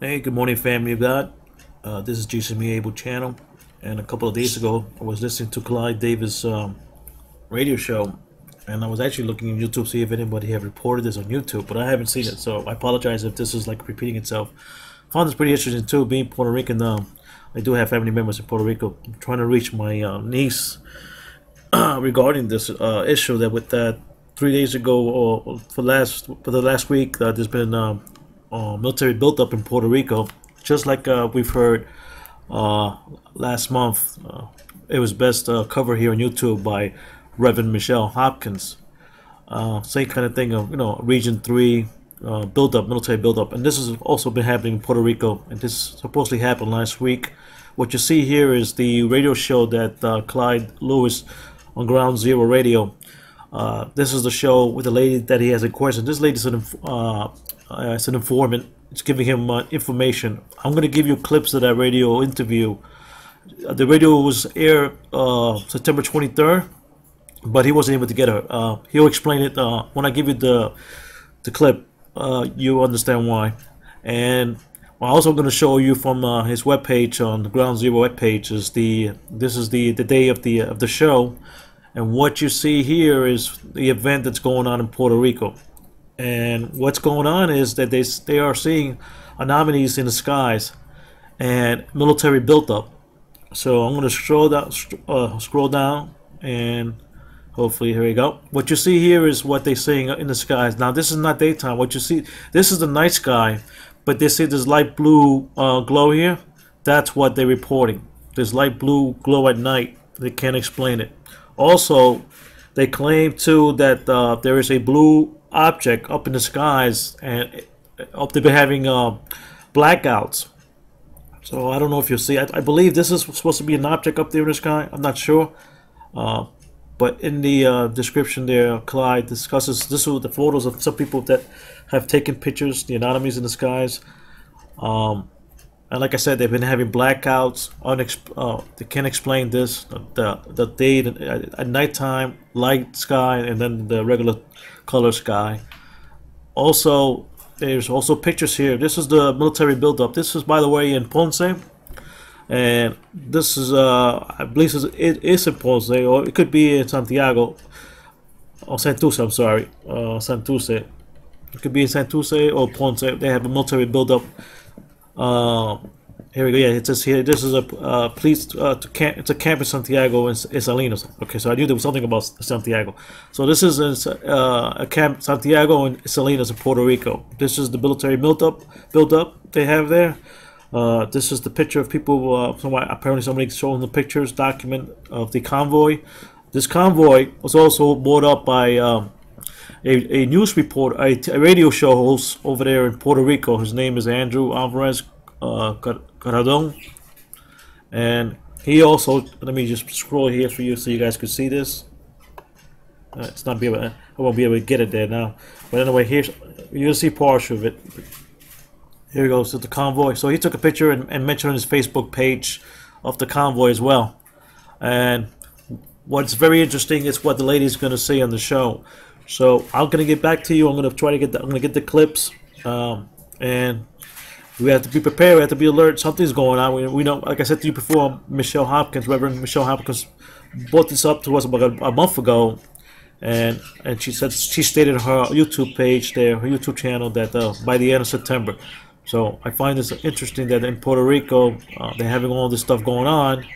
Hey, good morning, family of God. This is Jesus Me Able channel, and a couple of days ago, I was listening to Clyde Davis' radio show, and I was actually looking on YouTube to see if anybody had reported this on YouTube, but I haven't seen it, so I apologize if this is like repeating itself. Found this pretty interesting too, being Puerto Rican. I do have family members in Puerto Rico. I'm trying to reach my niece regarding this issue that with that 3 days ago or for the last week, there's been military buildup in Puerto Rico, just like we've heard last month. It was best covered here on YouTube by Reverend Michelle Hopkins. Same kind of thing of Region 3 buildup, military buildup, and this has also been happening in Puerto Rico, and this supposedly happened last week. What you see here is the radio show that Clyde Lewis on Ground Zero Radio. This is the show with the lady that he has a question. This lady's it's an informant. It's giving him information. I'm going to give you clips of that radio interview. The radio was aired September 23rd, but he wasn't able to get her. He'll explain it when I give you the clip. You understand why. And I'm also going to show you from his webpage on the Ground Zero webpage. This is the day of the show, and what you see here is the event that's going on in Puerto Rico. And what's going on is that they are seeing anomalies in the skies and military buildup. So I'm going to scroll down, and hopefully here we go. What you see here is what they're seeing in the skies. Now this is not daytime. What you see, this is the night sky, but they see this light blue glow here. That's what they're reporting. This light blue glow at night. They can't explain it. Also, they claim too that there is a blue object up in the skies, and they've been having blackouts. So I don't know if you see. I believe this is supposed to be an object up there in the sky. I'm not sure, but in the description there, Clyde discusses this with the photos of some people that have taken pictures, the anomalies in the skies. And like I said, they've been having blackouts. They can't explain this. The day at nighttime, light sky, and then the regular color sky. Also, there's also pictures here. This is the military buildup. This is, by the way, in Ponce, and this is I believe it is in Ponce, or it could be in Santiago, or Santurce. I'm sorry, Santurce. It could be in Santurce or Ponce. They have a military buildup. Here we go. Yeah, it says here. This is a police it's a camp in Santiago and Salinas. Okay, so I knew there was something about Santiago. So this is a camp Santiago and Salinas in Puerto Rico. This is the military buildup they have there. This is the picture of people. Apparently somebody showing the pictures, document of the convoy. This convoy was also brought up by a news reporter, a radio show host over there in Puerto Rico. His name is Andrew Alvarez Caradon, and he also, let me just scroll here for you so you guys can see this. It's not I won't be able to get it there now, but anyway, here's, you'll see partial of it. Here he goes to the convoy. So he took a picture and mentioned on his Facebook page of the convoy as well. And what's very interesting is what the lady's going to say on the show. So I'm gonna get back to you. I'm gonna get the clips, and we have to be prepared. We have to be alert. Something's going on. We know, like I said to you before, Reverend Michelle Hopkins, brought this up to us about a month ago, and she stated on her YouTube page there, her YouTube channel, that by the end of September. So I find this interesting that in Puerto Rico they're having all this stuff going on,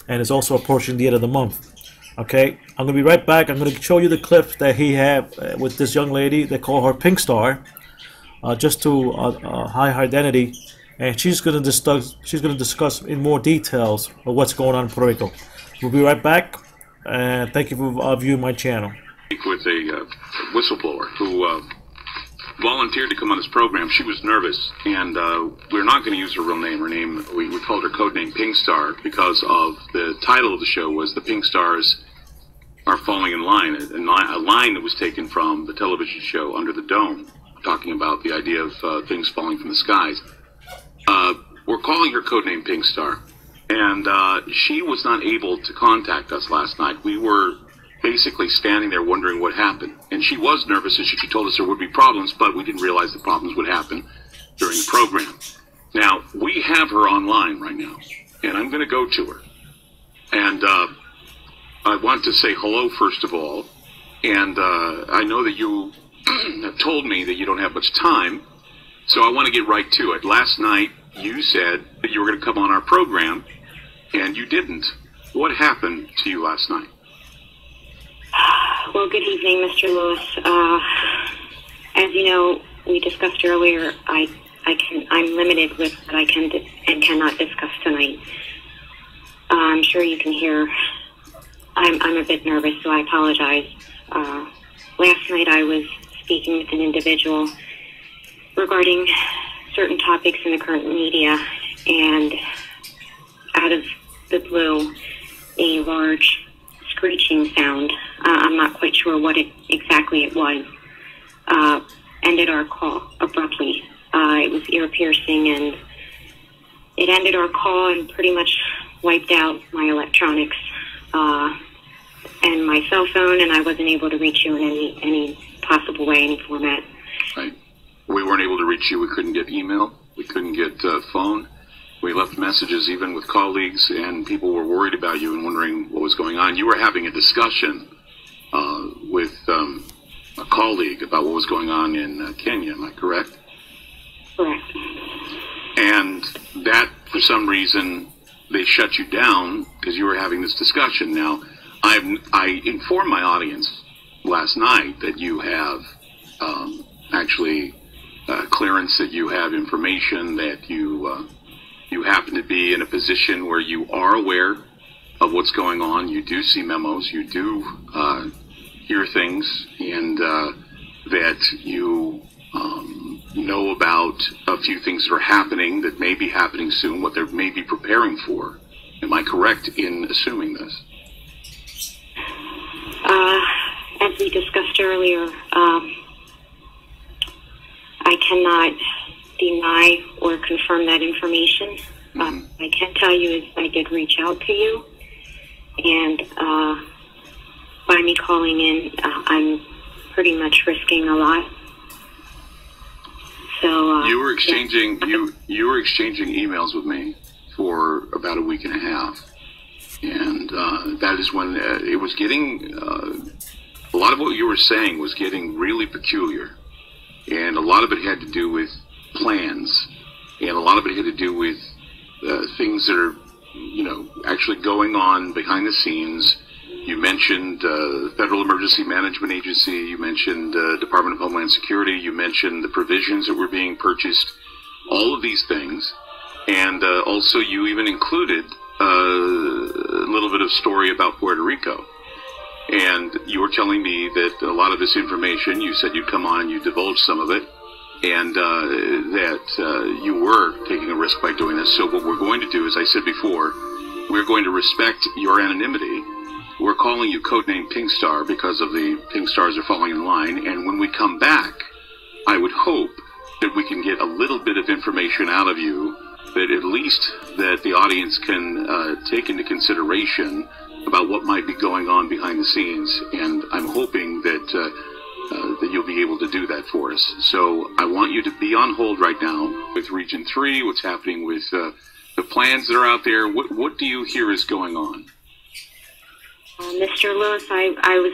and it's also approaching the end of the month. Okay, I'm going to be right back. I'm going to show you the clip that he had with this young lady. They call her Pink Star, just to hide her identity, and she's going to discuss in more details of what's going on in Puerto Rico. We'll be right back, and thank you for viewing my channel. With a whistleblower who volunteered to come on this program. She was nervous, and we're not going to use her real name. Her name, we called her code name Pink Star because of the title of the show was The Pink Stars Are Falling in Line, a line that was taken from the television show Under the Dome, talking about the idea of things falling from the skies. We're calling her code name Pink Star, and she was not able to contact us last night. We were basically standing there wondering what happened. And she was nervous, and she told us there would be problems, but we didn't realize the problems would happen during the program. Now, have her online right now, and I'm going to go to her. And I want to say hello, first of all. And I know that you have told me that you don't have much time, so I want to get right to it. Last night, you said that you were going to come on our program, and you didn't. What happened to you last night? Well, good evening, Mr. Lewis. As you know, we discussed earlier, I'm limited with what I can and cannot discuss tonight. I'm sure you can hear I'm a bit nervous, so I apologize. Last night I was speaking with an individual regarding certain topics in the current media, and out of the blue, a large screeching sound, I'm not quite sure what exactly it was, ended our call abruptly. It was ear-piercing, and it ended our call and pretty much wiped out my electronics and my cell phone, and I wasn't able to reach you in any possible way, any format. Right. We weren't able to reach you. We couldn't get email. We couldn't get phone. We left messages even with colleagues, and people were worried about you and wondering what was going on. You were having a discussion with a colleague about what was going on in Kenya. Am I correct? Correct. And that, for some reason, they shut you down because you were having this discussion. Now, I informed my audience last night that you have actually clearance, that you have information, that you happen to be in a position where you are aware of what's going on. You do see memos, you do hear things, and that you know about a few things that are happening, that may be happening soon, what they may be preparing for. Am I correct in assuming this? As we discussed earlier, I cannot deny or confirm that information. I can tell you is I did reach out to you, and by me calling in, I'm pretty much risking a lot. So you were exchanging you were exchanging emails with me for about a week and a half, and that is when it was getting a lot of what you were saying was getting really peculiar, and a lot of it had to do with plans, and a lot of it had to do with things that are, actually going on behind the scenes. You mentioned Federal Emergency Management Agency. You mentioned Department of Homeland Security. You mentioned the provisions that were being purchased. All of these things, and also you even included a little bit of story about Puerto Rico. And you were telling me that a lot of this information, you said you'd come on and you divulged some of it, and that you were taking a risk by doing this. So what we're going to do, as I said before, we're going to respect your anonymity. We're calling you codename Pink Star because of the Pink Stars are falling in line. And when we come back, I would hope that we can get a little bit of information out of you that at least that the audience can take into consideration about what might be going on behind the scenes. And I'm hoping that that you'll be able to do that for us. So I want you to be on hold right now with Region 3, what's happening with the plans that are out there. What do you hear is going on? Mr. Lewis, I was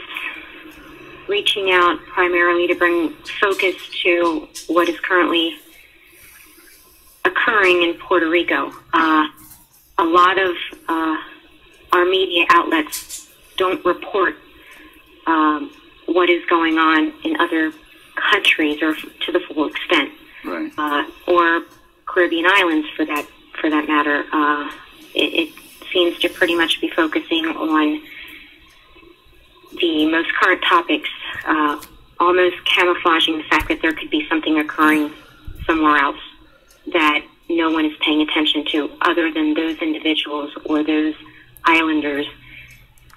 reaching out primarily to bring focus to what is currently occurring in Puerto Rico. A lot of our media outlets don't report what is going on in other countries, or to the full extent, right. Or Caribbean islands for that matter. It seems to pretty much be focusing on the most current topics, almost camouflaging the fact that there could be something occurring somewhere else that no one is paying attention to, other than those individuals or those islanders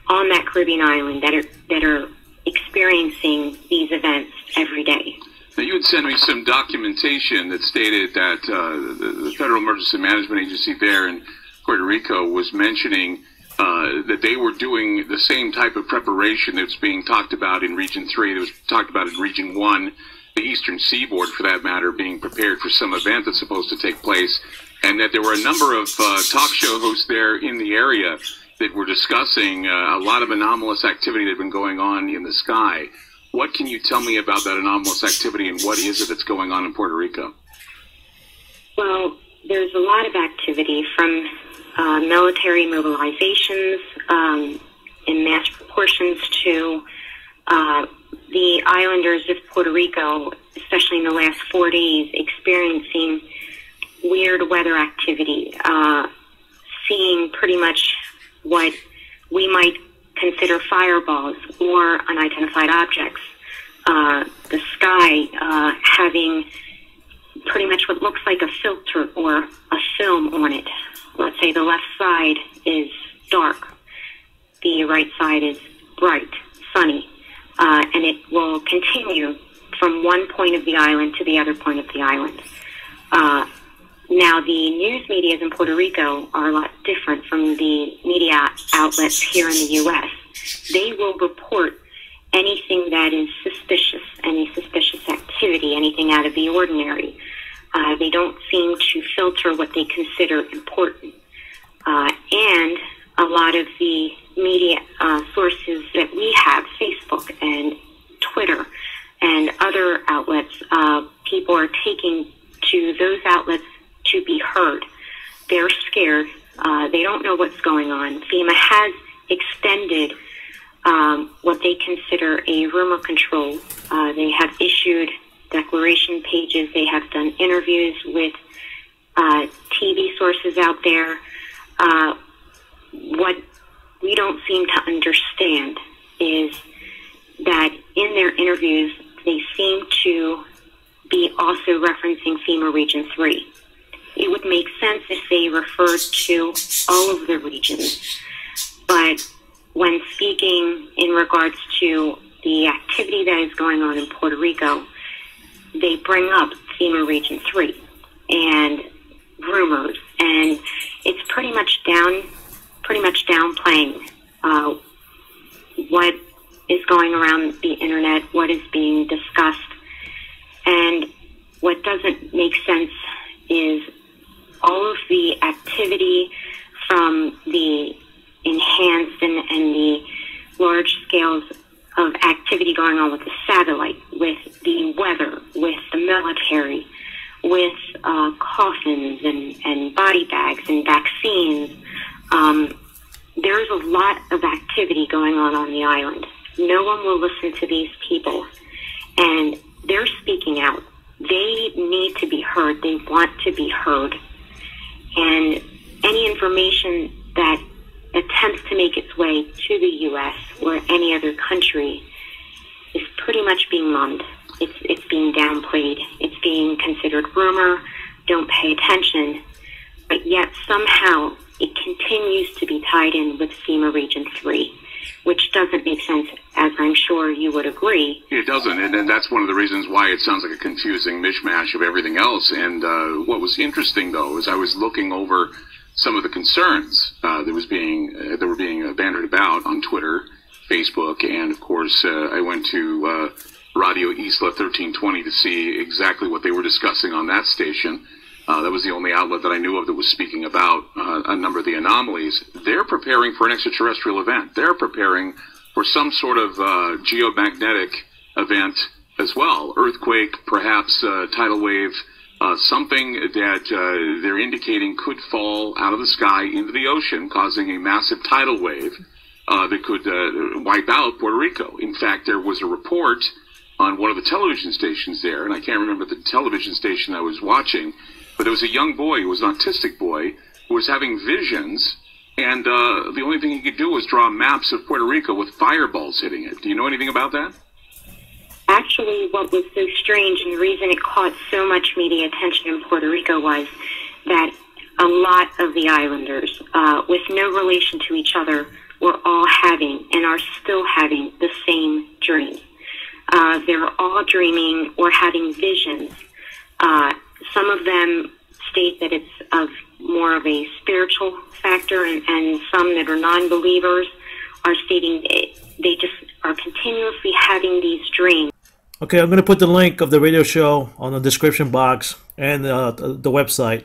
on that Caribbean island that are experiencing these events every day. Now, you had sent me some documentation that stated that the Federal Emergency Management Agency there in Puerto Rico was mentioning that they were doing the same type of preparation that's being talked about in Region 3, that was talked about in Region 1, the eastern seaboard, for that matter, being prepared for some event that's supposed to take place, and that there were a number of talk show hosts there in the area that were discussing a lot of anomalous activity that had been going on in the sky. What can you tell me about that anomalous activity, and what is it that's going on in Puerto Rico? Well, there's a lot of activity from military mobilizations in mass proportions to the islanders of Puerto Rico, especially in the last 4 days, experiencing weird weather activity, seeing pretty much what we might consider fireballs or unidentified objects. The sky having pretty much what looks like a filter or a film on it. Let's say the left side is dark, the right side is bright, sunny, and it will continue from one point of the island to the other point of the island. Now, the news medias in Puerto Rico are a lot different from the media outlets here in the U.S. They will report anything that is suspicious, any suspicious activity, anything out of the ordinary. They don't seem to filter what they consider important. And a lot of the media sources that we have, Facebook and Twitter and other outlets, people are taking to those outlets to be heard. They're scared. They don't know what's going on. FEMA has extended what they consider a rumor control. They have issued declaration pages. They have done interviews with TV sources out there. What we don't seem to understand is that in their interviews, they seem to be also referencing FEMA Region 3. It would make sense if they referred to all of the regions, but when speaking in regards to the activity that is going on in Puerto Rico, they bring up FEMA Region 3 and rumors, and it's pretty much downplaying what is going around the internet, what is being discussed, and what doesn't make sense is all of the activity from the enhanced and the large scales of activity going on with the satellite, with the weather, with the military, with coffins and body bags and vaccines. There's a lot of activity going on the island. No one will listen to these people, and they're speaking out. They need to be heard. They want to be heard. And any information that attempts to make its way to the U.S. or any other country is pretty much being mummed. It's being downplayed. It's being considered rumor. Don't pay attention. But yet somehow it continues to be tied in with FEMA Region 3, which doesn't make sense, as I'm sure you would agree. It doesn't, and that's one of the reasons why it sounds like a confusing mishmash of everything else. And what was interesting, though, is I was looking over some of the concerns that were being bandied about on Twitter, Facebook, and of course I went to Radio Isla 1320 to see exactly what they were discussing on that station. That was the only outlet that I knew of that was speaking about a number of the anomalies. They're preparing for an extraterrestrial event. They're preparing for some sort of geomagnetic event as well. Earthquake, perhaps tidal wave, something that they're indicating could fall out of the sky into the ocean, causing a massive tidal wave that could wipe out Puerto Rico. In fact, there was a report on one of the television stations there, and I can't remember the television station I was watching, but there was a young boy, who was an autistic boy, who was having visions, and the only thing he could do was draw maps of Puerto Rico with fireballs hitting it. Do you know anything about that? Actually, what was so strange and the reason it caught so much media attention in Puerto Rico was that a lot of the islanders, with no relation to each other, were all having and are still having the same dream. They're all dreaming or having visions. Some of them state that it's of more of a spiritual factor, and some that are non-believers are stating they just are continuously having these dreams. Okay, I'm going to put the link of the radio show on the description box and the website.